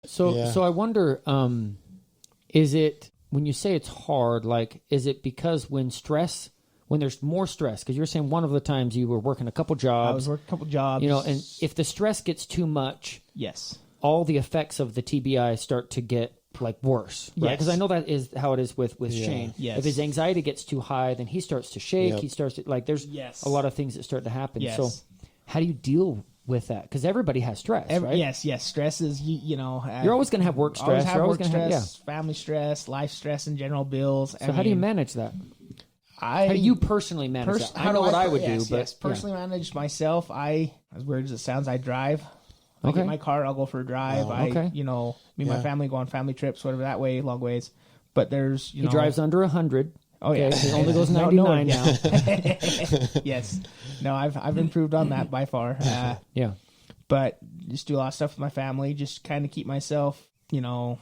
So I wonder, is it, when you say it's hard, like, is it because when there's more stress, because you're saying one of the times you were working a couple jobs. I was working a couple jobs. You know, and if the stress gets too much, yes, all the effects of the TBI start to get like worse, right? Because I know that is how it is with Shane. Yes. If his anxiety gets too high, then he starts to shake. He starts to, like, there's a lot of things that start to happen. Yes. So how do you deal with that? Because everybody has stress, right? Yes. Stress is, you know. You're always going to have work stress. Always have You're always work gonna stress, family stress, life stress, and general bills. So how do you manage that? How do you personally manage that? I know what I would do, but personally manage myself. As weird as it sounds, I drive. I get my car, I'll go for a drive. Me and my family go on family trips, whatever, that way, long ways. But there's, he drives under 100. Oh, yeah. He only goes 99 now. Yes. No, I've improved on that by far. Yeah. But just do a lot of stuff with my family, just kind of keep myself, going,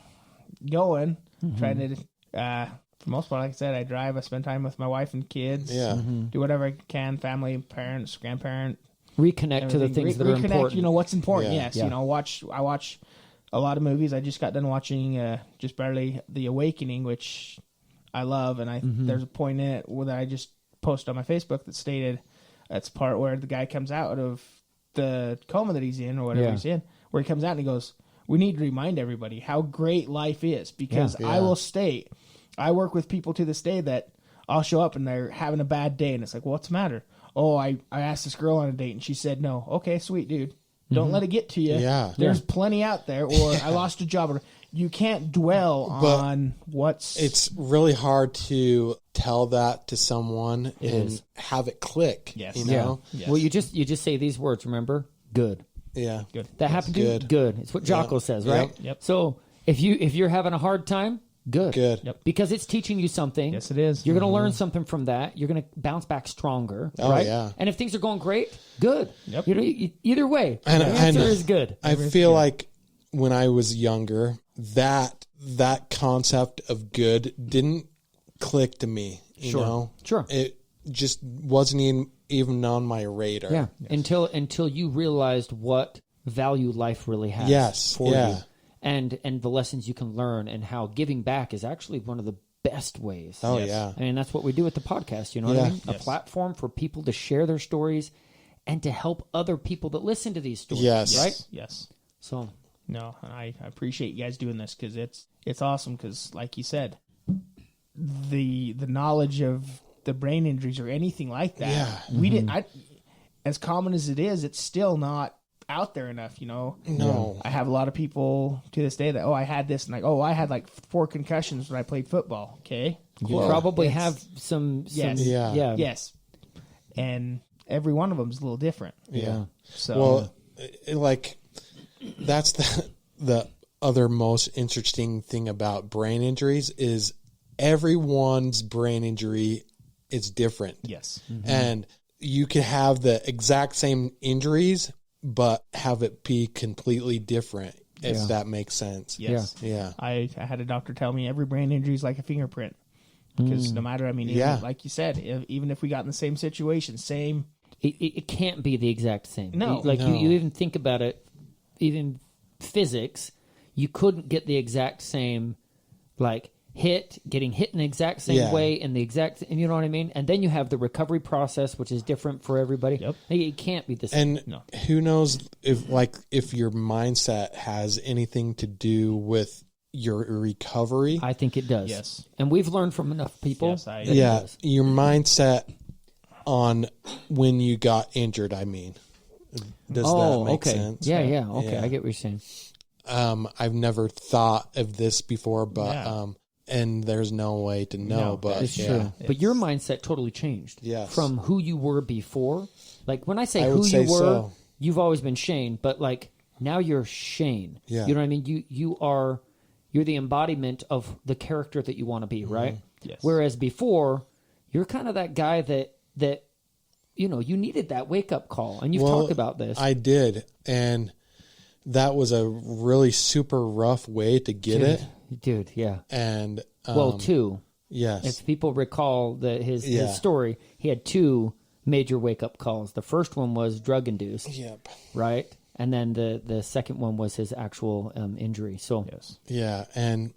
trying to, for the most part, like I said, I drive, I spend time with my wife and kids. Yeah. Do whatever I can, family, parents, grandparent. Reconnect to the things that are important. You know, what's important, yes. Yeah. You know, I watch a lot of movies. I just got done watching just barely The Awakening, which I love, and there's a point in it that I just posted on my Facebook that stated that's part where the guy comes out of the coma that he's in, or whatever he's in, where he comes out and he goes, we need to remind everybody how great life is, because I will state, I work with people to this day that I'll show up and they're having a bad day, and it's like, well, what's the matter? Oh, I asked this girl on a date and she said no. Okay, sweet, dude. Don't let it get to you. Yeah. There's plenty out there. Or I lost a job. Or you can't dwell on what's... It's really hard to tell that to someone and have it click. Yes. You know? Yes. Well, you just say these words, remember? Good. Yeah. Good. That happened to you? Good. It's what Jocko says, right? Yep. So if you're having a hard time, good. Yep. Because it's teaching you something. Yes, it is. You're going to learn something from that. You're going to bounce back stronger. Oh, right? yeah. And if things are going great, good. Yep. Either way, And the answer is good. I feel like when I was younger, that concept of good didn't click to me. You know? Sure. It just wasn't even on my radar. Yeah. Yes. Until you realized what value life really has. Yes. For Yeah. you. And the lessons you can learn, and how giving back is actually one of the best ways. Oh, yeah. I mean, that's what we do with the podcast, you know what I mean? A platform for people to share their stories and to help other people that listen to these stories. Yes. Right? Yes. So, no, I appreciate you guys doing this, because it's awesome, because like you said, the knowledge of the brain injuries or anything like that, we didn't, as common as it is, it's still not out there enough, No. I have a lot of people to this day that, I had this, and I had like 4 concussions when I played football. Okay, you probably have some yes, and every one of them is a little different. Yeah. So, like, that's the other most interesting thing about brain injuries is everyone's brain injury is different. Yes. And you could have the exact same injuries, but have it be completely different, if that makes sense. Yes. Yeah. I had a doctor tell me every brain injury is like a fingerprint, because no matter, even, like you said, even if we got in the same situation, it can't be the exact same. No. You even think about it, even physics, you couldn't get the exact same, like, getting hit in the exact same way in the exact, and you know what I mean? And then you have the recovery process, which is different for everybody. Yep. It can't be the same. And who knows if your mindset has anything to do with your recovery. I think it does. Yes. And we've learned from enough people. Yes, your mindset on when you got injured, I mean. Does that make sense? Yeah. Okay, I get what you're saying. I've never thought of this before, but and there's no way to know, but it's true. But your mindset totally changed from who you were before. Like, when I say who you were, you've always been Shane, but like now you're Shane. Yeah. You know what I mean? You're the embodiment of the character that you want to be, right? Yes. Whereas before, you're kind of that guy that you needed that wake up call, and you've talked about this. I did, and that was a really super rough way to get it. Dude, yeah. And two. Yes. If people recall his story, he had 2 major wake up calls. The first one was drug induced. Yep. Right? And then the second one was his actual injury. So Yes. Yeah, and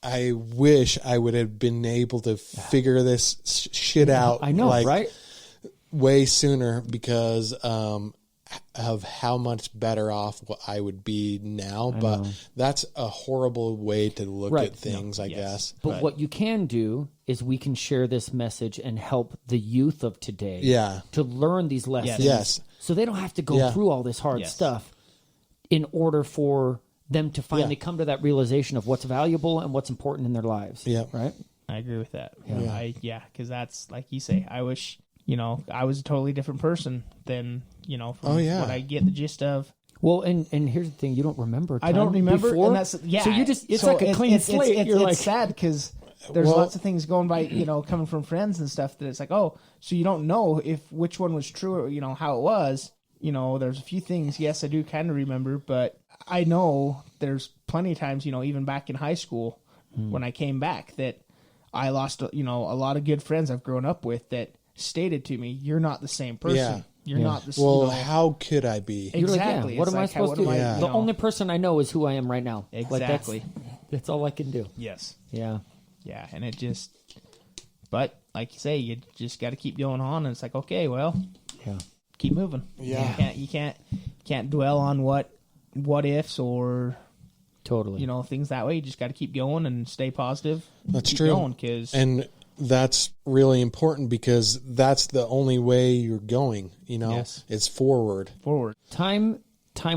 I wish I would have been able to figure this shit out. I know, right? Way sooner because of how much better off I would be now. But that's a horrible way to look Right. at things, I guess. But what you can do is we can share this message and help the youth of today Yeah. to learn these lessons. Yes. So they don't have to go through all this hard stuff in order for them to finally come to that realization of what's valuable and what's important in their lives. Yeah. Right? I agree with that. Because that's like you say. I wish I was a totally different person than from what I get the gist of. Well, and here's the thing: you don't remember. I don't remember, before, and that's So you just—it's like a clean slate. You're like, it's sad because there's lots of things going by, coming from friends and stuff that it's like, oh, so you don't know which one was true or how it was. There's a few things. Yes, I do kind of remember, but I know there's plenty of times, even back in high school when I came back, that I lost, a lot of good friends I've grown up with that stated to me, "You're not the same person. Yeah. You're not the same." Well, how could I be? You're like, Exactly. yeah, what It's am I like, supposed to do? Yeah. The only person I know is who I am right now. Exactly. Like that's all I can do. Yes. Yeah. Yeah, and it just, but like you say, you just got to keep going on, and it's like, okay, well, Yeah. keep moving. Yeah. You can't dwell on what ifs or Totally. things that way. You just got to keep going and stay positive. That's keep true. Going, 'cause And that's really important because that's the only way you're going, Yes. It's forward. forward. Time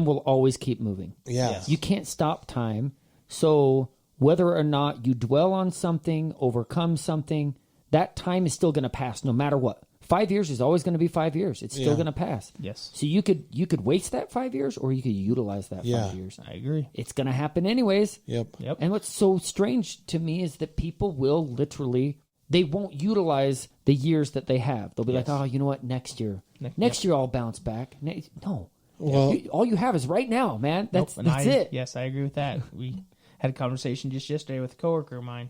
will always keep moving. Yeah. Yes. You can't stop time. So whether or not you dwell on something, overcome something, that time is still going to pass no matter what. 5 years is always going to be 5 years. It's still Yeah. going to pass. Yes, So you could waste that 5 years or you could utilize that Yeah. 5 years. I agree. It's going to happen anyways. Yep. Yep. And what's so strange to me is that people will literally, they won't utilize the years that they have. They'll be like, oh, you know what? Next year year I'll bounce back. No. Well- All you have is right now, man. That's And that's I, it. Yes, I agree with that. We had a conversation just yesterday with a coworker of mine,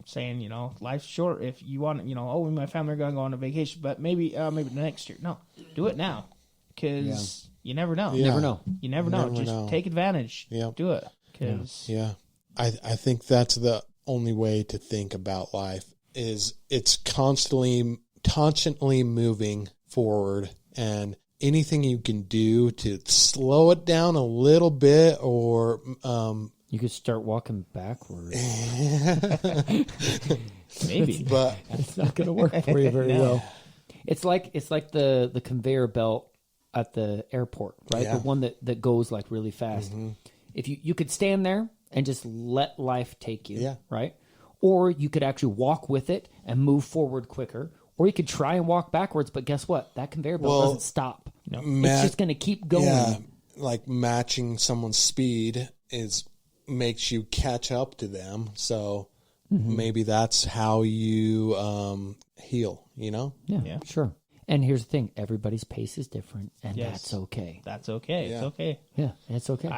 saying, life's short. If you want, me and my family are going to go on a vacation, but maybe next year. No, do it now, because you never know. Yeah. You never know. You never know. Never Just know. take advantage. Yep. Do it, because Yeah. I think that's the only way to think about life is it's constantly moving forward, and anything you can do to slow it down a little bit or You could start walking backwards. maybe. but It's not going to work for you very well. It's like the conveyor belt at the airport, right? Yeah. The one that goes like really fast. If you could stand there and just let life take you, Yeah. right? Or you could actually walk with it and move forward quicker. Or you could try and walk backwards, but guess what? That conveyor belt doesn't stop. It's just going to keep going. yeah, like matching someone's speed makes you catch up to them. So maybe that's how you heal, Yeah, sure. And here's the thing: everybody's pace is different, and Yes. that's okay. That's okay. Yeah. It's okay. Yeah, it's okay.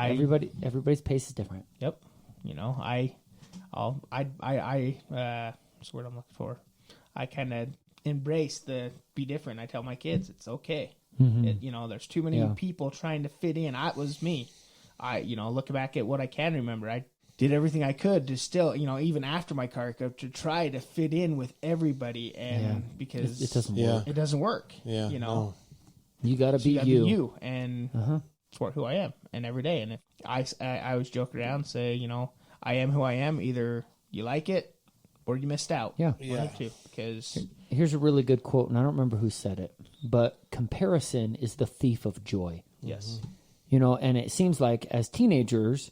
Everybody's pace is different. Yep. What's the word I'm looking for? I kind of embrace the be different. I tell my kids it's okay. There's too many people trying to fit in. That was me. Looking back at what I can remember, I did everything I could to still, even after my car cut, to try to fit in with everybody, and because It doesn't Yeah. work. it doesn't work. Yeah, No. You got to So be you gotta you. be you, and it's who I am, and every day. And if I always joke around, say, I am who I am. Either you like it or you missed out. Yeah. One of the two. Because Here's a really good quote, and I don't remember who said it, but comparison is the thief of joy. yes, And it seems like as teenagers,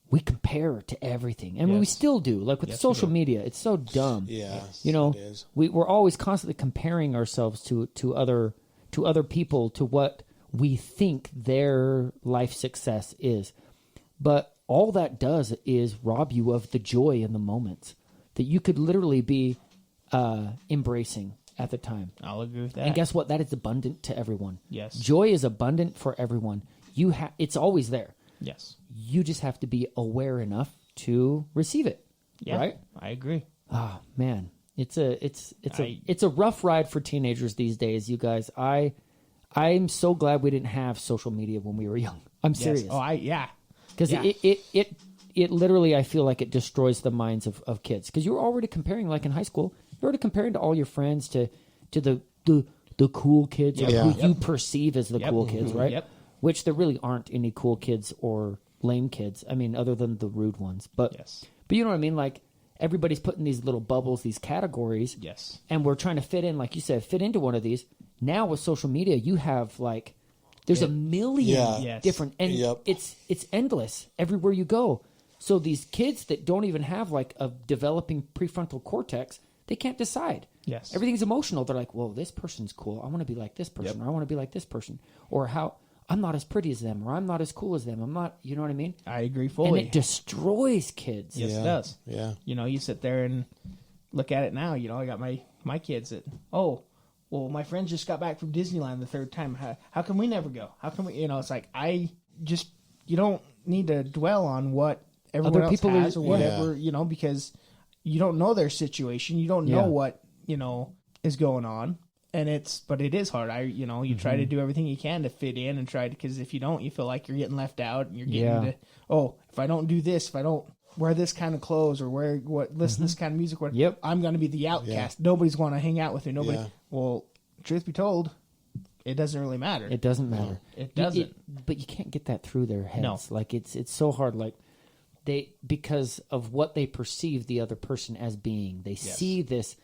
we compare to everything. And we Yes. still do. Like with Yes, we social do. media, it's so dumb. Yeah. It is. we're always constantly comparing ourselves to other people, to what we think their life success is. But all that does is rob you of the joy in the moments that you could literally be embracing at the time. I'll agree with that. And guess what? That is abundant to everyone. Yes. Joy is abundant for everyone. It's always there. Yes. You just have to be aware enough to receive it. Yeah. Right? I agree. Oh man. It's a rough ride for teenagers these days, you guys. I I'm so glad we didn't have social media when we were young. I'm serious. Yes. Oh, yeah. Because it literally, I feel like it destroys the minds of kids. Because you're already comparing, like in high school, you're already comparing to all your friends to the cool kids or who you perceive as the cool kids, right? Yep. Which there really aren't any cool kids or lame kids. I mean, other than the rude ones. But but you know what I mean? Like everybody's putting these little bubbles, these categories. Yes. And we're trying to fit in, like you said, fit into one of these. Now with social media, you have like there's a million different, and it's endless everywhere you go. So these kids that don't even have like a developing prefrontal cortex, they can't decide. Yes. Everything's emotional. They're like, well, this person's cool. I want to be like this person, or I want to be like this person, or how I'm not as pretty as them, or I'm not as cool as them. I'm not, you know what I mean? I agree fully. And it destroys kids. Yes, it does. Yeah. You know, you sit there and look at it now. You know, I got my kids that, well, my friends just got back from Disneyland the third time. How can we never go? How can we, you know, it's like, you don't need to dwell on what everyone Other else people has or are- whatever, you know, because you don't know their situation. You don't know what, you know, is going on. But it is hard. You try to do everything you can to fit in and try to, because if you don't, you feel like you're getting left out and you're getting if I don't do this, if I don't wear this kind of clothes or listen to this kind of music, I'm going to be the outcast. Nobody's going to hang out with me. Nobody. Yeah. Well, truth be told, it doesn't really matter. It doesn't matter. It doesn't. But you can't get that through their heads. No. Like it's so hard. Like because of what they perceive the other person as being, they see this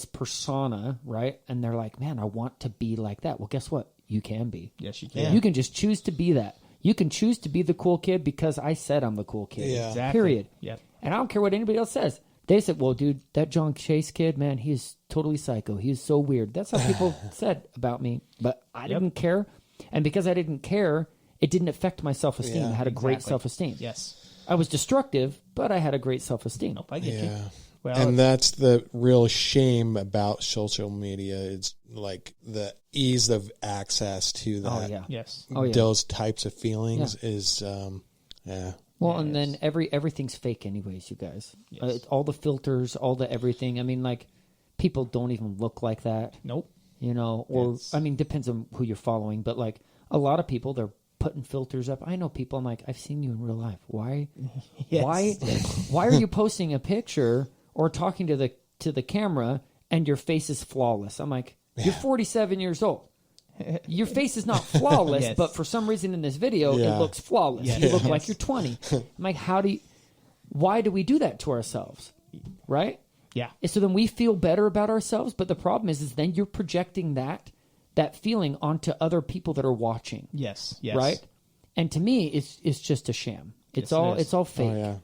persona, right? And they're like, man, I want to be like that. Well, guess what? You can be. Yes, you can. You can just choose to be that. You can choose to be the cool kid because I said I'm the cool kid. Yeah. Exactly. Period. Yep. And I don't care what anybody else says. They said, well, dude, that John Chase kid, man, he's totally psycho. He's so weird. That's how people said about me. But I didn't care. And because I didn't care, it didn't affect my self-esteem. I had a great self-esteem. Yes. I was destructive, but I had a great self-esteem. Nope, I get you. Well, And that's the real shame about social media. It's like the ease of access to that. Oh, yeah. yes. Those types of feelings is, Well, and then everything's fake anyways, you guys. All the filters, all the everything. I mean, like, people don't even look like that. Nope. You know, or, I mean, depends on who you're following. But, like, a lot of people, they're putting filters up. I know people, I'm like, I've seen you in real life. Why? Why are you posting a picture or talking to the camera and your face is flawless? I'm like, you're 47 years old. Your face is not flawless, but for some reason in this video, it looks flawless. You look like you're 20. I'm like, why do we do that to ourselves? Right? Yeah. So then we feel better about ourselves, but the problem is then you're projecting that feeling onto other people that are watching. Yes. Right? And to me, it's just a sham. It's all fake. Oh, yeah.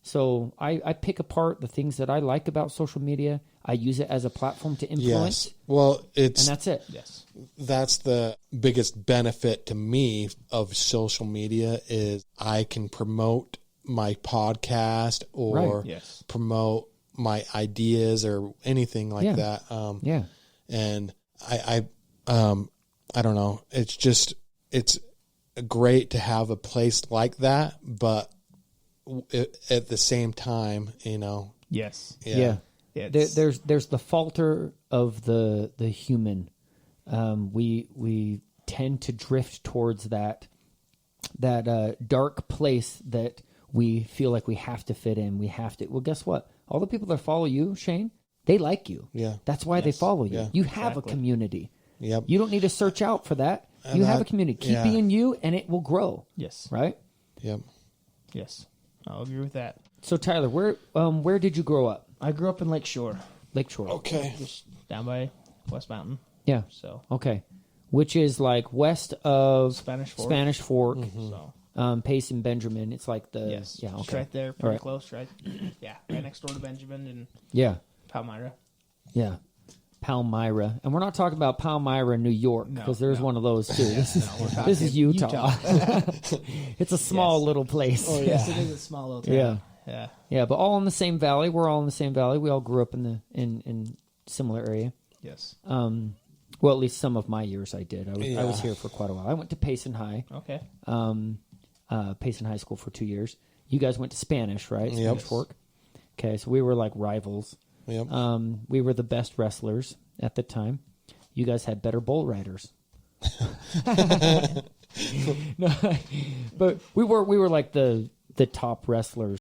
So I pick apart the things that I like about social media. I use it as a platform to influence. Yes. Well, and that's it. Yes. That's the biggest benefit to me of social media is I can promote my podcast or promote my ideas or anything like that. And I don't know. It's great to have a place like that, but at the same time, you know. Yes. Yeah. There's the falter of the human. We tend to drift towards that dark place that we feel like we have to fit in. We have to. Well, guess what? All the people that follow you, Shane, they like you. Yeah. That's why they follow you. Yeah. You have a community. Yep. You don't need to search out for that. You have a community. Keep being you, and it will grow. Yes. Right. Yep. Yes. I'll agree with that. So Tyler, where did you grow up? I grew up in Lakeshore. Lakeshore. Okay. Just down by West Mountain. Yeah. So. Okay. Which is like west of Spanish Fork. Mm-hmm. So. Pace and Benjamin. It's like the yeah. Okay. Just right there, pretty close, right? Right next door to Benjamin and Palmyra. Yeah. Palmyra, and we're not talking about Palmyra, New York, because there's one of those too. This is Utah. It's a small little place. Oh yes, it is a small little town. Yeah. But all in the same valley. We're all in the same valley. We all grew up in similar area. Yes. Well, at least some of my years I did. I was here for quite a while. I went to Payson High. Okay. Payson High School for 2 years. You guys went to Spanish, right? Yep. Spanish Fork. Okay, so we were like rivals. Yep. We were the best wrestlers at the time. You guys had better bull riders. No, but we were like the top wrestlers